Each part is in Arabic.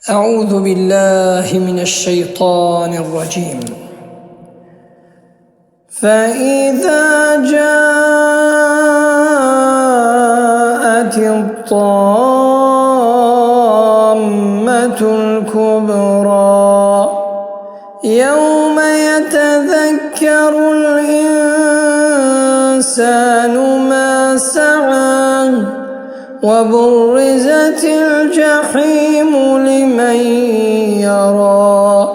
أعوذ بالله من الشيطان الرجيم. فإذا جاءت الطامة الكبرى يوم يتذكر الإنسان ما سعى وبرزت الجحيم لمن يرى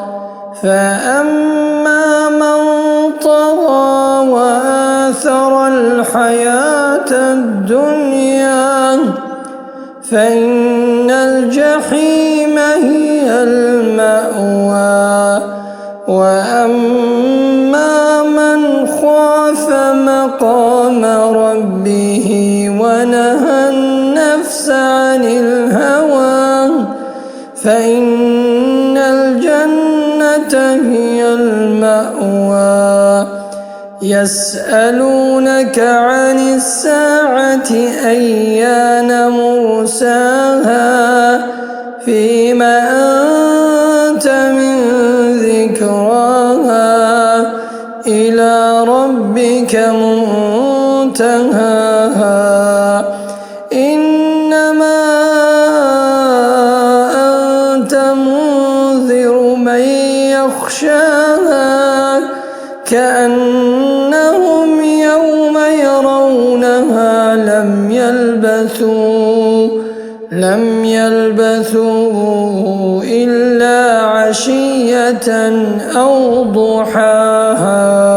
فأما من طغى وآثر الحياة الدنيا فإن الجحيم هي المأوى وأما من خاف مقام ربه ونهى النفس عن الهوى فإن الجنة هي المأوى. يسألونك عن الساعة أيان مرساها فيما أنت من ذكراها إلى ربك منتهاها إنما أنت منذر من يخشاها كأنهم يوم يرونها لم يلبثوا إلا عشية أو ضحاها.